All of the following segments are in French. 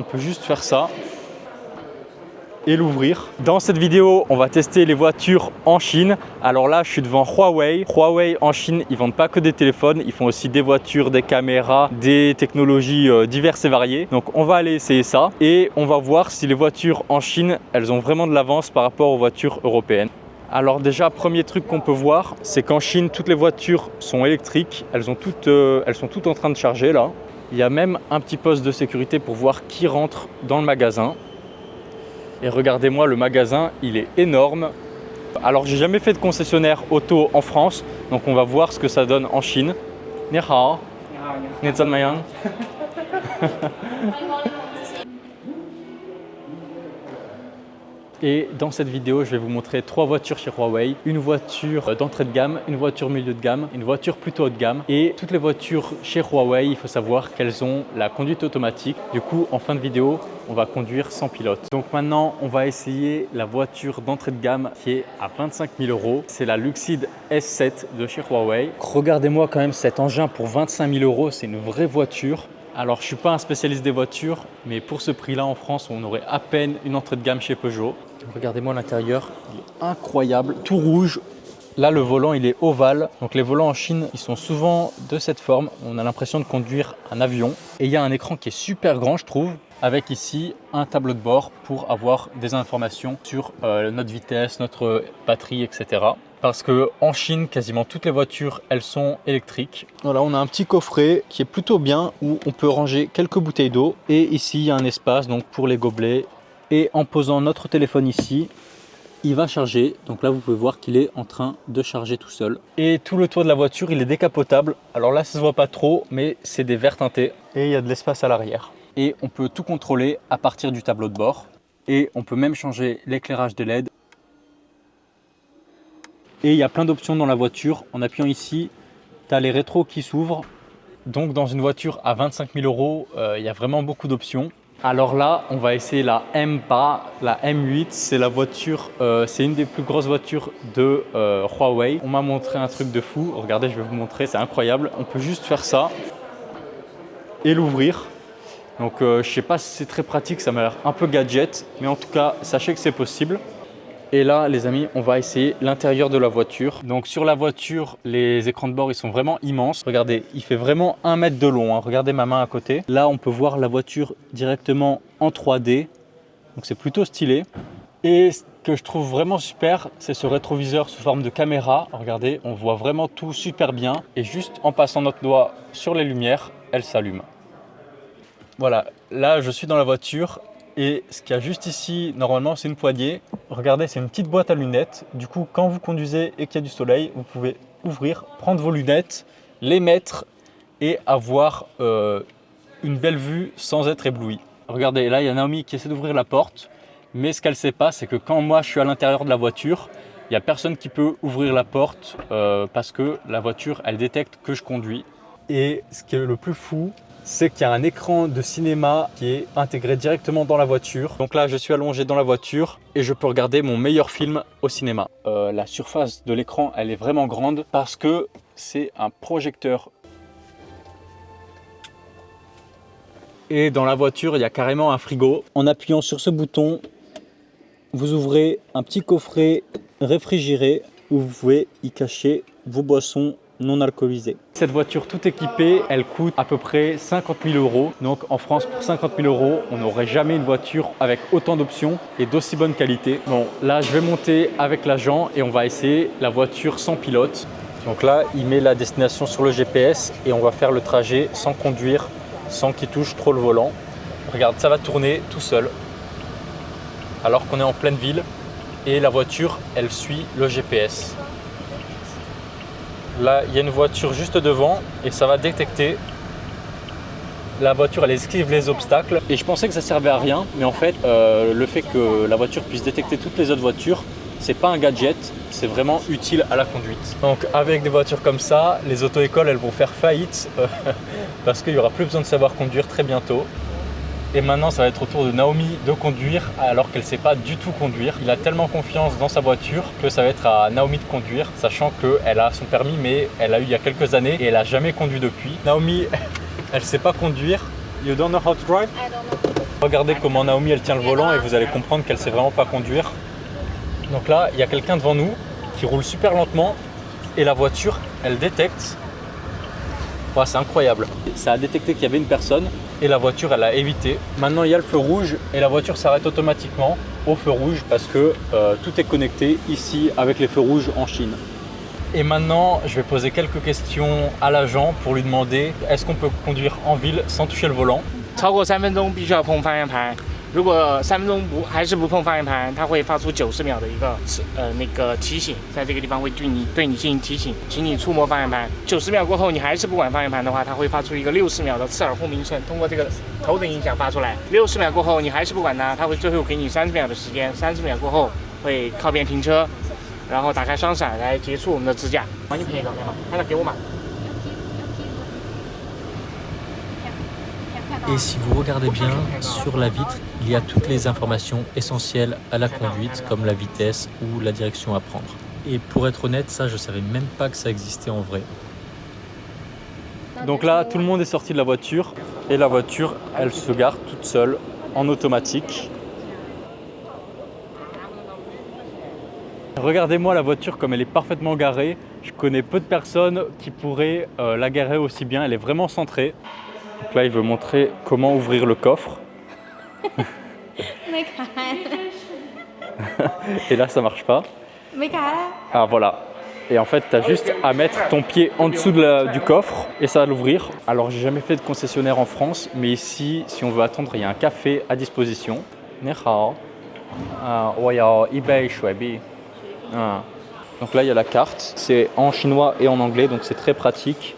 on peut juste faire ça et l'ouvrir. Dans cette vidéo, on va tester les voitures en Chine. Alors là, je suis devant Huawei. Huawei en Chine, ils vendent pas que des téléphones, ils font aussi des voitures, des caméras, des technologies diverses et variées. Donc on va aller essayer ça et on va voir si les voitures en Chine, elles ont vraiment de l'avance par rapport aux voitures européennes. Alors déjà, premier truc qu'on peut voir, c'est qu'en Chine, toutes les voitures sont électriques. Elles sont toutes en train de charger là. Il y a même un petit poste de sécurité pour voir qui rentre dans le magasin. Et regardez-moi, le magasin, il est énorme. Alors, j'ai jamais fait de concessionnaire auto en France, donc on va voir ce que ça donne en Chine. Ni hao. Ni zhen mayang. Et dans cette vidéo, je vais vous montrer 3 voitures chez Huawei. Une voiture d'entrée de gamme, une voiture milieu de gamme, une voiture plutôt haut de gamme. Et toutes les voitures chez Huawei, il faut savoir qu'elles ont la conduite automatique. Du coup, en fin de vidéo, on va conduire sans pilote. Donc maintenant, on va essayer la voiture d'entrée de gamme qui est à 25 000 €. C'est la Luxeed S7 de chez Huawei. Regardez-moi quand même cet engin pour 25 000 €. C'est une vraie voiture. Alors, je ne suis pas un spécialiste des voitures, mais pour ce prix-là, en France, on aurait à peine une entrée de gamme chez Peugeot. Regardez-moi l'intérieur, il est incroyable, tout rouge. Là, le volant, il est ovale. Donc, les volants en Chine, ils sont souvent de cette forme. On a l'impression de conduire un avion. Et il y a un écran qui est super grand, je trouve, avec ici un tableau de bord pour avoir des informations sur notre vitesse, notre batterie, etc. Parce qu'en Chine, quasiment toutes les voitures, elles sont électriques. Voilà, on a un petit coffret qui est plutôt bien où on peut ranger quelques bouteilles d'eau. Et ici, il y a un espace donc pour les gobelets. Et en posant notre téléphone ici, il va charger. Donc là, vous pouvez voir qu'il est en train de charger tout seul. Et tout le toit de la voiture, il est décapotable. Alors là, ça se voit pas trop, mais c'est des verres teintés. Et il y a de l'espace à l'arrière. Et on peut tout contrôler à partir du tableau de bord. Et on peut même changer l'éclairage des LED. Et il y a plein d'options dans la voiture. En appuyant ici, tu as les rétros qui s'ouvrent. Donc dans une voiture à 25 000 €, il y a vraiment beaucoup d'options. Alors là, on va essayer la M-PA, la M8. C'est la voiture, c'est une des plus grosses voitures de Huawei. On m'a montré un truc de fou. Regardez, je vais vous montrer, c'est incroyable. On peut juste faire ça et l'ouvrir. Donc je ne sais pas si c'est très pratique, ça m'a l'air un peu gadget. Mais en tout cas, sachez que c'est possible. Et là, les amis, on va essayer l'intérieur de la voiture. Donc sur la voiture, les écrans de bord, ils sont vraiment immenses. Regardez, il fait vraiment 1 mètre de long, hein. Regardez ma main à côté. Là, on peut voir la voiture directement en 3D. Donc c'est plutôt stylé. Et ce que je trouve vraiment super, c'est ce rétroviseur sous forme de caméra. Regardez, on voit vraiment tout super bien. Et juste en passant notre doigt sur les lumières, elle s'allume. Voilà, là, je suis dans la voiture. Et ce qu'il y a juste ici, normalement, c'est une poignée. Regardez, c'est une petite boîte à lunettes. Du coup, quand vous conduisez et qu'il y a du soleil, vous pouvez ouvrir, prendre vos lunettes, les mettre et avoir une belle vue sans être ébloui. Regardez, là, il y a Naomi qui essaie d'ouvrir la porte. Mais ce qu'elle ne sait pas, c'est que quand moi, je suis à l'intérieur de la voiture, il n'y a personne qui peut ouvrir la porte parce que la voiture, elle détecte que je conduis. Et ce qui est le plus fou, c'est qu'il y a un écran de cinéma qui est intégré directement dans la voiture. Donc là, je suis allongé dans la voiture et je peux regarder mon meilleur film au cinéma. La surface de l'écran, elle est vraiment grande parce que c'est un projecteur. Et dans la voiture, il y a carrément un frigo. En appuyant sur ce bouton, vous ouvrez un petit coffret réfrigéré où vous pouvez y cacher vos boissons non alcoolisé. Cette voiture tout équipée, elle coûte à peu près 50 000 €. Donc en France, pour 50 000 €, on n'aurait jamais une voiture avec autant d'options et d'aussi bonne qualité. Bon, là, je vais monter avec l'agent et on va essayer la voiture sans pilote. Donc là, il met la destination sur le GPS et on va faire le trajet sans conduire, sans qu'il touche trop le volant. Regarde, ça va tourner tout seul alors qu'on est en pleine ville et la voiture, elle suit le GPS. Là, il y a une voiture juste devant et ça va détecter. La voiture, elle esquive les obstacles et je pensais que ça servait à rien. Mais en fait, le fait que la voiture puisse détecter toutes les autres voitures, c'est pas un gadget, c'est vraiment utile à la conduite. Donc avec des voitures comme ça, les auto-écoles, elles vont faire faillite parce qu'il n'y aura plus besoin de savoir conduire très bientôt. Et maintenant, ça va être au tour de Naomi de conduire alors qu'elle ne sait pas du tout conduire. Il a tellement confiance dans sa voiture que ça va être à Naomi de conduire, sachant qu'elle a son permis, mais elle a eu il y a quelques années et elle n'a jamais conduit depuis. Naomi, elle ne sait pas conduire. You don't know how to drive? I don't know. Regardez comment Naomi elle tient le volant et vous allez comprendre qu'elle sait vraiment pas conduire. Donc là, il y a quelqu'un devant nous qui roule super lentement et la voiture, elle détecte. Ouais, c'est incroyable. Ça a détecté qu'il y avait une personne et la voiture, elle a évité. Maintenant, il y a le feu rouge et la voiture s'arrête automatiquement au feu rouge parce que tout est connecté ici avec les feux rouges en Chine. Et maintenant, je vais poser quelques questions à l'agent pour lui demander est-ce qu'on peut conduire en ville sans toucher le volant. 超过3分钟必须要碰方向盘，如果3分钟还是不碰方向盘，它会发出90秒的一个那个提醒，在这个地方会对你进行提醒，请你触摸方向盘。90秒过后你还是不管方向盘的话，它会发出一个60秒的刺耳轰鸣声，通过这个头等音响发出来。60秒过后你还是不管它，它会最后给你30秒的时间，30秒过后会靠边停车，然后打开双闪来结束我们的支架。帮你拍一个，拍了给我嘛。 Et si vous regardez bien, sur la vitre, il y a toutes les informations essentielles à la conduite, comme la vitesse ou la direction à prendre. Et pour être honnête, ça, je savais même pas que ça existait en vrai. Donc là, tout le monde est sorti de la voiture et la voiture, elle se gare toute seule en automatique. Regardez-moi la voiture comme elle est parfaitement garée. Je connais peu de personnes qui pourraient la garer aussi bien. Elle est vraiment centrée. Donc là, il veut montrer comment ouvrir le coffre. Et là, ça marche pas. Ah voilà. Et en fait, tu as juste à mettre ton pied en dessous du coffre et ça va l'ouvrir. Alors, j'ai jamais fait de concessionnaire en France, mais ici, si on veut attendre, il y a un café à disposition. Ni hao. Donc là, il y a la carte. C'est en chinois et en anglais, donc c'est très pratique.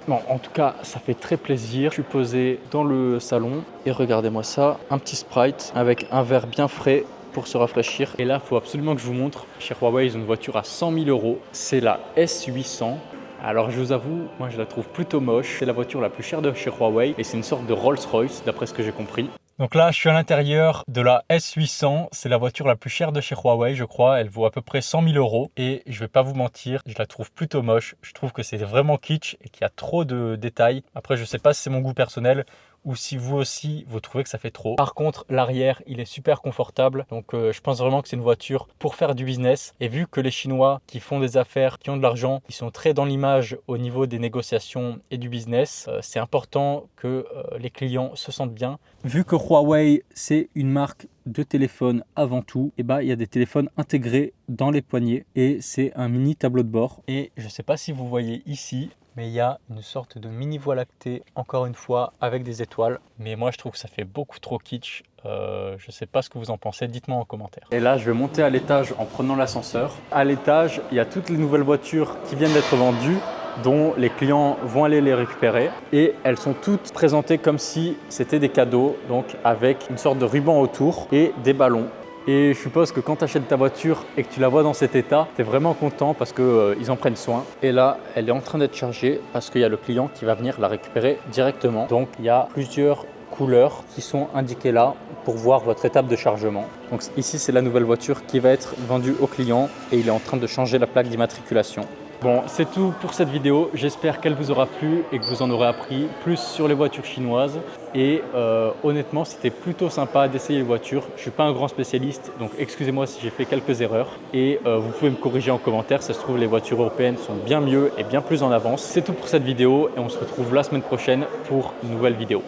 Bon, en tout cas, ça fait très plaisir. Je suis posé dans le salon et regardez-moi ça, un petit Sprite avec un verre bien frais pour se rafraîchir. Et là, il faut absolument que je vous montre. Chez Huawei, ils ont une voiture à 100 000 €. C'est la S800. Alors, je vous avoue, moi, je la trouve plutôt moche. C'est la voiture la plus chère de chez Huawei et c'est une sorte de Rolls-Royce, d'après ce que j'ai compris. Donc là, je suis à l'intérieur de la S800. C'est la voiture la plus chère de chez Huawei, je crois. Elle vaut à peu près 100 000 €. Et je vais pas vous mentir, je la trouve plutôt moche. Je trouve que c'est vraiment kitsch et qu'il y a trop de détails. Après, je sais pas si c'est mon goût personnel ou si vous aussi, vous trouvez que ça fait trop. Par contre, l'arrière, il est super confortable. Donc, je pense vraiment que c'est une voiture pour faire du business. Et vu que les Chinois qui font des affaires, qui ont de l'argent, ils sont très dans l'image au niveau des négociations et du business, c'est important que les clients se sentent bien. Vu que Huawei, c'est une marque de téléphone avant tout, et il y a des téléphones intégrés dans les poignées et c'est un mini tableau de bord. Et je ne sais pas si vous voyez ici, mais il y a une sorte de mini voie lactée, encore une fois, avec des étoiles. Mais moi, je trouve que ça fait beaucoup trop kitsch. Je ne sais pas ce que vous en pensez, dites-moi en commentaire. Et là, je vais monter à l'étage en prenant l'ascenseur. À l'étage, il y a toutes les nouvelles voitures qui viennent d'être vendues, dont les clients vont aller les récupérer. Et elles sont toutes présentées comme si c'était des cadeaux, donc avec une sorte de ruban autour et des ballons. Et je suppose que quand tu achètes ta voiture et que tu la vois dans cet état, tu es vraiment content parce qu'ils en prennent soin. Et là, elle est en train d'être chargée parce qu'il y a le client qui va venir la récupérer directement. Donc, il y a plusieurs couleurs qui sont indiquées là pour voir votre étape de chargement. Donc ici, c'est la nouvelle voiture qui va être vendue au client et il est en train de changer la plaque d'immatriculation. Bon, c'est tout pour cette vidéo. J'espère qu'elle vous aura plu et que vous en aurez appris plus sur les voitures chinoises. Et honnêtement, c'était plutôt sympa d'essayer les voitures. Je ne suis pas un grand spécialiste, donc excusez-moi si j'ai fait quelques erreurs. Et vous pouvez me corriger en commentaire. Ça se trouve, les voitures européennes sont bien mieux et bien plus en avance. C'est tout pour cette vidéo et on se retrouve la semaine prochaine pour une nouvelle vidéo.